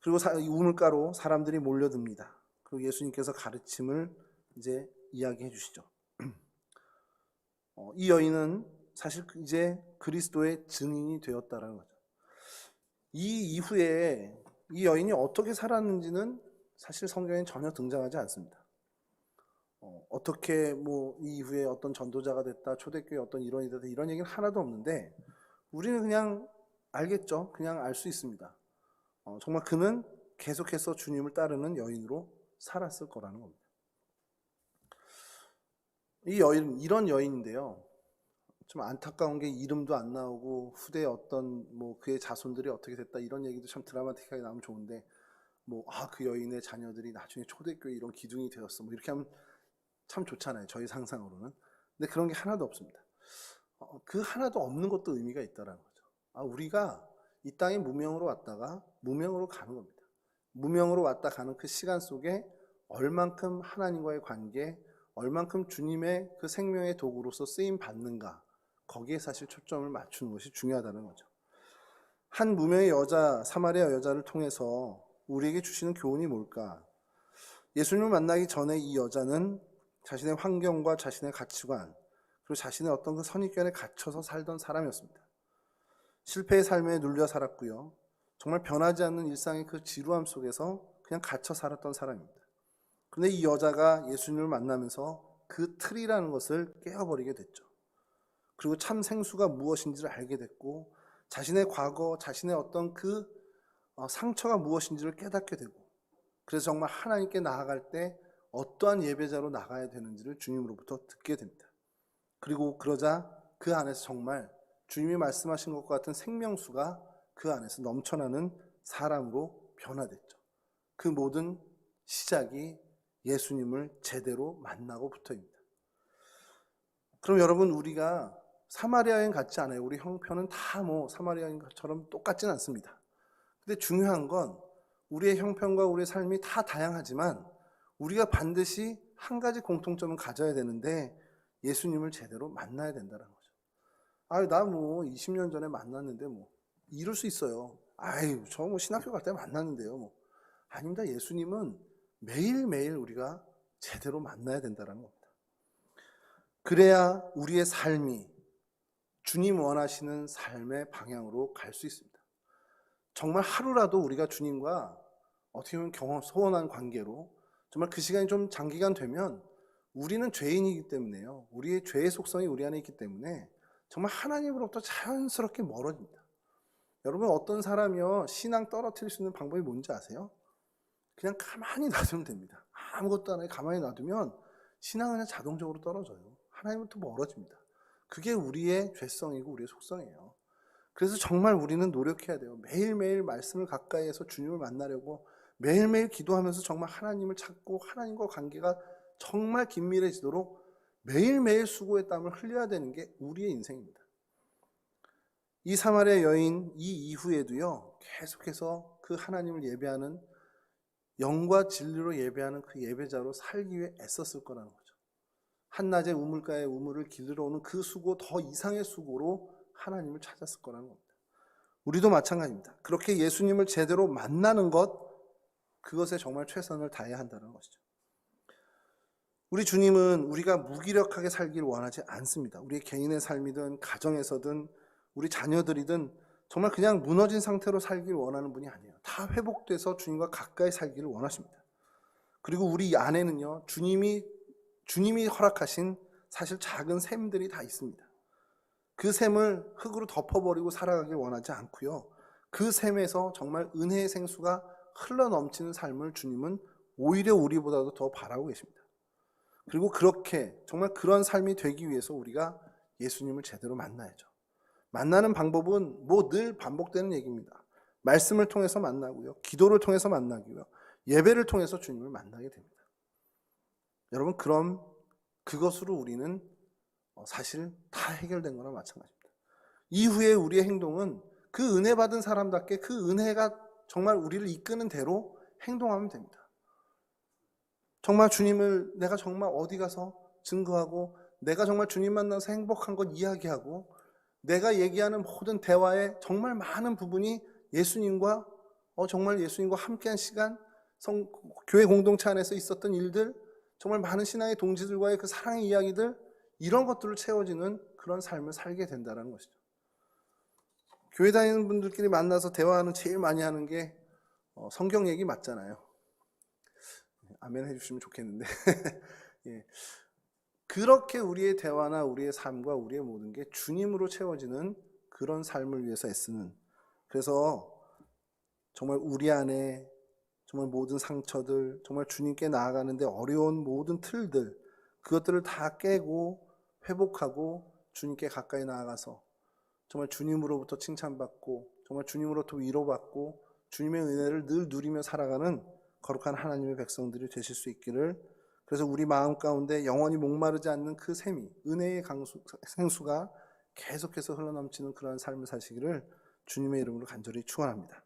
그리고 이 우물가로 사람들이 몰려듭니다. 그리고 예수님께서 가르침을 이제 이야기해 주시죠. 이 여인은 사실 이제 그리스도의 증인이 되었다라는 거죠. 이 이후에 이 여인이 어떻게 살았는지는 사실 성경에 전혀 등장하지 않습니다. 어떻게 이 이후에 어떤 전도자가 됐다, 초대교회 어떤 일원이 됐다, 이런 얘기는 하나도 없는데 우리는 그냥 알겠죠. 그냥 알 수 있습니다. 정말 그는 계속해서 주님을 따르는 여인으로 살았을 거라는 겁니다. 이 여인, 이런 여인인데요, 좀 안타까운 게 이름도 안 나오고 후대에 어떤 그의 자손들이 어떻게 됐다 이런 얘기도 참 드라마틱하게 나오면 좋은데 그 여인의 자녀들이 나중에 초대교회 이런 기둥이 되었어 이렇게 하면 참 좋잖아요, 저희 상상으로는. 근데 그런 게 하나도 없습니다. 그 하나도 없는 것도 의미가 있다라는 거죠. 우리가 이 땅에 무명으로 왔다가 무명으로 가는 겁니다. 무명으로 왔다 가는 그 시간 속에 얼만큼 하나님과의 관계, 얼만큼 주님의 그 생명의 도구로서 쓰임 받는가, 거기에 사실 초점을 맞추는 것이 중요하다는 거죠. 한 무명의 여자, 사마리아 여자를 통해서 우리에게 주시는 교훈이 뭘까? 예수님을 만나기 전에 이 여자는 자신의 환경과 자신의 가치관, 그리고 자신의 어떤 그 선입견에 갇혀서 살던 사람이었습니다. 실패의 삶에 눌려 살았고요, 정말 변하지 않는 일상의 그 지루함 속에서 그냥 갇혀 살았던 사람입니다. 그런데 이 여자가 예수님을 만나면서 그 틀이라는 것을 깨어버리게 됐죠. 그리고 참 생수가 무엇인지를 알게 됐고, 자신의 과거, 자신의 어떤 그 상처가 무엇인지를 깨닫게 되고, 그래서 정말 하나님께 나아갈 때 어떠한 예배자로 나가야 되는지를 주님으로부터 듣게 됩니다. 그리고 그러자 그 안에서 정말 주님이 말씀하신 것과 같은 생명수가 그 안에서 넘쳐나는 사람으로 변화됐죠. 그 모든 시작이 예수님을 제대로 만나고부터입니다. 그럼 여러분, 우리가 사마리아 여인 같지 않아요. 우리 형편은 다 사마리아 여인처럼 똑같진 않습니다. 근데 중요한 건 우리의 형편과 우리의 삶이 다 다양하지만 우리가 반드시 한 가지 공통점을 가져야 되는데, 예수님을 제대로 만나야 된다는 거죠. 나 20년 전에 만났는데 이럴 수 있어요. 저 신학교 갈 때 만났는데요. 아닙니다. 예수님은 매일매일 우리가 제대로 만나야 된다는 겁니다. 그래야 우리의 삶이 주님 원하시는 삶의 방향으로 갈 수 있습니다. 정말 하루라도 우리가 주님과 어떻게 보면 소원한 관계로 정말 그 시간이 좀 장기간 되면 우리는 죄인이기 때문에요, 우리의 죄의 속성이 우리 안에 있기 때문에 정말 하나님으로부터 자연스럽게 멀어집니다. 여러분, 어떤 사람이요 신앙 떨어뜨릴 수 있는 방법이 뭔지 아세요? 그냥 가만히 놔두면 됩니다. 아무것도 안 해 가만히 놔두면 신앙은 그냥 자동적으로 떨어져요. 하나님부터 멀어집니다. 그게 우리의 죄성이고 우리의 속성이에요. 그래서 정말 우리는 노력해야 돼요. 매일매일 말씀을 가까이 해서 주님을 만나려고 매일매일 기도하면서 정말 하나님을 찾고 하나님과 관계가 정말 긴밀해지도록 매일매일 수고의 땀을 흘려야 되는 게 우리의 인생입니다. 이 사마리아 여인 이 이후에도요, 계속해서 그 하나님을 예배하는, 영과 진리로 예배하는 그 예배자로 살기 위해 애썼을 거라는 거죠. 한낮에 우물가에 우물을 기르러 오는 그 수고, 더 이상의 수고로 하나님을 찾았을 거라는 겁니다. 우리도 마찬가지입니다. 그렇게 예수님을 제대로 만나는 것, 그것에 정말 최선을 다해야 한다는 것이죠. 우리 주님은 우리가 무기력하게 살기를 원하지 않습니다. 우리 개인의 삶이든 가정에서든 우리 자녀들이든 정말 그냥 무너진 상태로 살기를 원하는 분이 아니에요. 다 회복돼서 주님과 가까이 살기를 원하십니다. 그리고 우리 안에는요, 주님이 허락하신 사실 작은 샘들이 다 있습니다. 그 샘을 흙으로 덮어버리고 살아가길 원하지 않고요, 그 샘에서 정말 은혜의 생수가 흘러넘치는 삶을 주님은 오히려 우리보다도 더 바라고 계십니다. 그리고 그렇게 정말 그런 삶이 되기 위해서 우리가 예수님을 제대로 만나야죠. 만나는 방법은 뭐 늘 반복되는 얘기입니다. 말씀을 통해서 만나고요. 기도를 통해서 만나고요. 예배를 통해서 주님을 만나게 됩니다. 여러분, 그럼 그것으로 우리는 사실 다 해결된 거나 마찬가지입니다. 이후에 우리의 행동은 그 은혜 받은 사람답게 그 은혜가 정말 우리를 이끄는 대로 행동하면 됩니다. 정말 주님을 내가 정말 어디 가서 증거하고 내가 정말 주님 만나서 행복한 것 이야기하고 내가 얘기하는 모든 대화의 정말 많은 부분이 예수님과 정말 예수님과 함께한 시간, 교회 공동체 안에서 있었던 일들, 정말 많은 신앙의 동지들과의 그 사랑의 이야기들, 이런 것들을 채워지는 그런 삶을 살게 된다는 것이죠. 교회 다니는 분들끼리 만나서 대화하는 제일 많이 하는 게 성경 얘기 맞잖아요. 아멘 해주시면 좋겠는데 예. 그렇게 우리의 대화나 우리의 삶과 우리의 모든 게 주님으로 채워지는 그런 삶을 위해서 애쓰는, 그래서 정말 우리 안에 정말 모든 상처들, 정말 주님께 나아가는데 어려운 모든 틀들, 그것들을 다 깨고 회복하고 주님께 가까이 나아가서 정말 주님으로부터 칭찬받고 정말 주님으로부터 위로받고 주님의 은혜를 늘 누리며 살아가는 거룩한 하나님의 백성들이 되실 수 있기를, 그래서 우리 마음 가운데 영원히 목마르지 않는 그 샘이, 은혜의 생수가 계속해서 흘러넘치는 그런 삶을 사시기를 주님의 이름으로 간절히 축원합니다.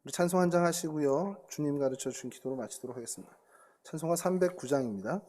우리 찬송 한 장 하시고요. 주님 가르쳐 주신 기도로 마치도록 하겠습니다. 찬송가 309장입니다.